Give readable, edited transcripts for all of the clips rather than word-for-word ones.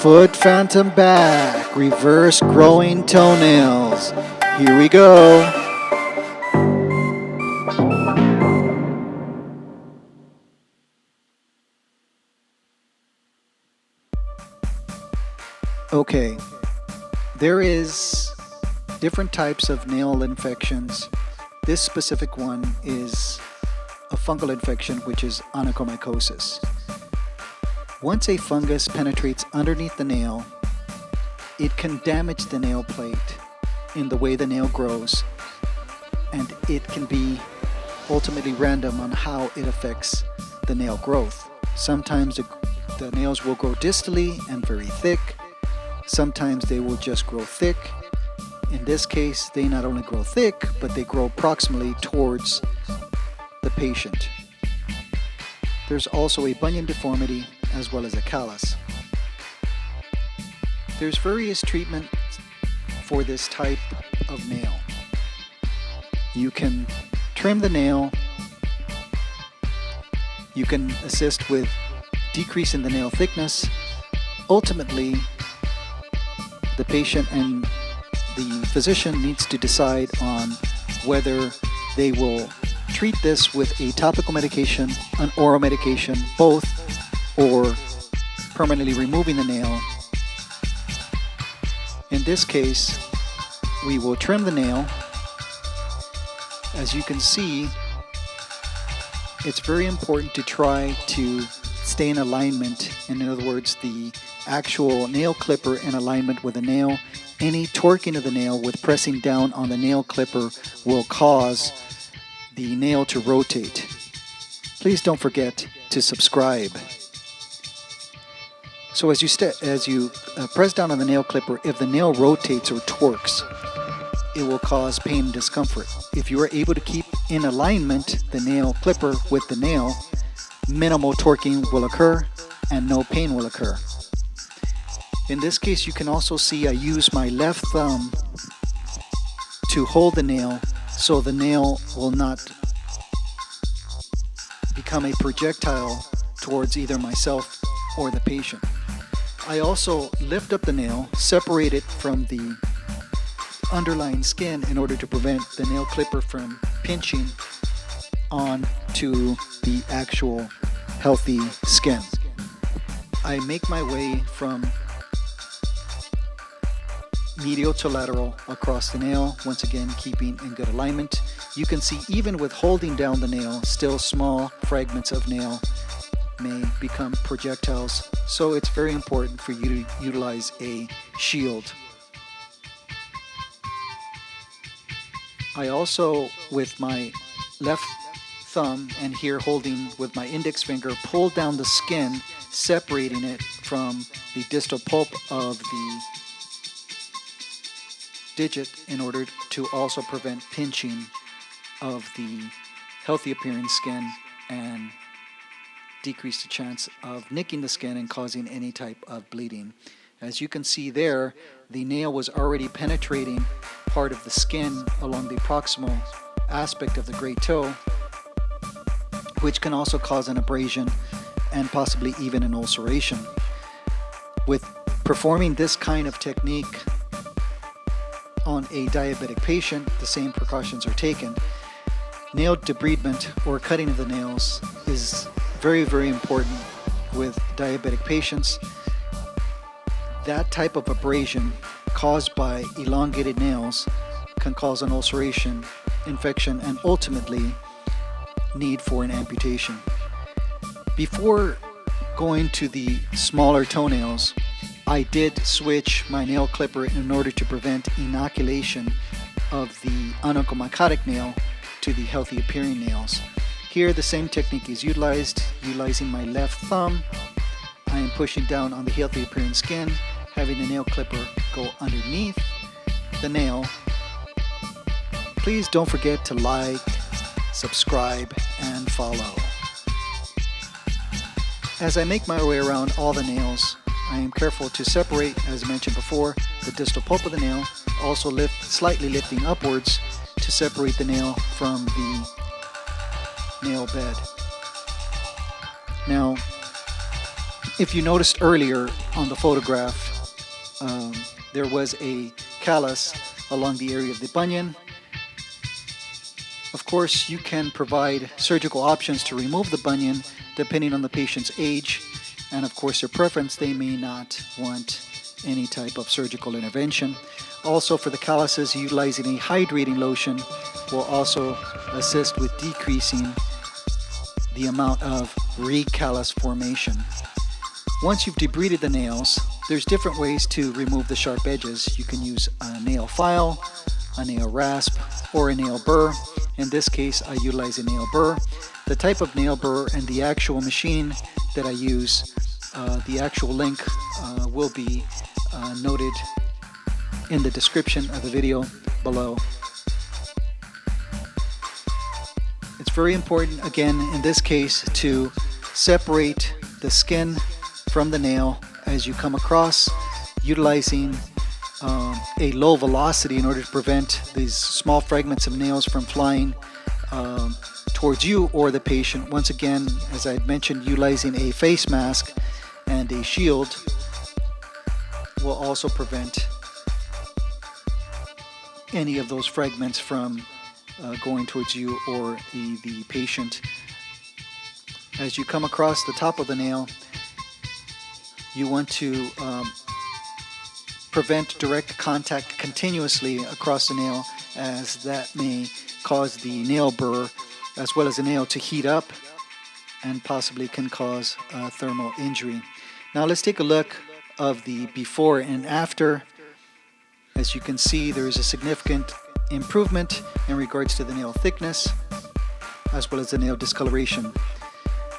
Foot Phantom back. Reverse growing toenails. Here we go. Okay, there is different types of nail infections. This specific one is a fungal infection, which is onychomycosis. Once a fungus penetrates underneath the nail, it can damage the nail plate in the way the nail grows, and it can be ultimately random on how it affects the nail growth. Sometimes the nails will grow distally and very thick. Sometimes they will just grow thick. In this case, they not only grow thick, but they grow proximally towards the patient. There's also a bunion deformity as well as a callus. There's various treatments for this type of nail. You can trim the nail. You can assist with decreasing the nail thickness. Ultimately, the patient and the physician needs to decide on whether they will treat this with a topical medication, an oral medication, both, or permanently removing the nail. In this case, we will trim the nail. As you can see, it's very important to try to stay in alignment. In other words, the actual nail clipper in alignment with the nail. Any torquing of the nail with pressing down on the nail clipper will cause the nail to rotate. Please don't forget to subscribe. So as you press down on the nail clipper, if the nail rotates or torques, it will cause pain and discomfort. If you are able to keep in alignment the nail clipper with the nail, minimal torquing will occur and no pain will occur. In this case, you can also see I use my left thumb to hold the nail so the nail will not become a projectile towards either myself or the patient. I also lift up the nail, separate it from the underlying skin in order to prevent the nail clipper from pinching onto the actual healthy skin. I make my way from medial to lateral across the nail, once again keeping in good alignment. You can see even with holding down the nail, still small fragments of nail may become projectiles, so it's very important for you to utilize a shield. I also, with my left thumb and here holding with my index finger, pull down the skin, separating it from the distal pulp of the digit in order to also prevent pinching of the healthy appearing skin and decrease the chance of nicking the skin and causing any type of bleeding. As you can see there, the nail was already penetrating part of the skin along the proximal aspect of the great toe, which can also cause an abrasion and possibly even an ulceration. With performing this kind of technique on a diabetic patient, the same precautions are taken. Nail debridement or cutting of the nails is very, very important with diabetic patients. That type of abrasion caused by elongated nails can cause an ulceration, infection, and ultimately need for an amputation. Before going to the smaller toenails, I did switch my nail clipper in order to prevent inoculation of the onychomycotic nail to the healthy appearing nails. Here the same technique is utilized. Utilizing my left thumb, I am pushing down on the healthy appearing skin, having the nail clipper go underneath the nail. Please don't forget to like, subscribe, and follow. As I make my way around all the nails, I am careful to separate, as mentioned before, the distal pulp of the nail, also slightly lifting upwards to separate the nail from the nail bed. Now, If you noticed earlier on the photograph, there was a callus along the area of the bunion. Of course, you can provide surgical options to remove the bunion depending on the patient's age and of course their preference. They may not want any type of surgical intervention. Also, for the calluses, utilizing a hydrating lotion will also assist with decreasing the amount of recallus formation. Once you've debrided the nails, there's different ways to remove the sharp edges. You can use a nail file, a nail rasp, or a nail burr. In this case, I utilize a nail burr. The type of nail burr and the actual machine that I use, the actual link will be noted in the description of the video below. It's very important, again, in this case, to separate the skin from the nail as you come across, utilizing a low velocity in order to prevent these small fragments of nails from flying towards you or the patient. Once again, as I had mentioned, utilizing a face mask and a shield will also prevent any of those fragments from going towards you or the patient. As you come across the top of the nail, you want to prevent direct contact continuously across the nail, as that may cause the nail burr as well as the nail to heat up and possibly can cause thermal injury. Now let's take a look of the before and after. As you can see, there is a significant improvement in regards to the nail thickness as well as the nail discoloration.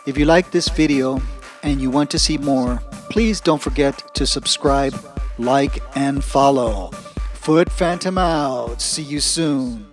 If you like this video and you want to see more, please don't forget to subscribe, like, and follow. Foot Phantom out. See you soon.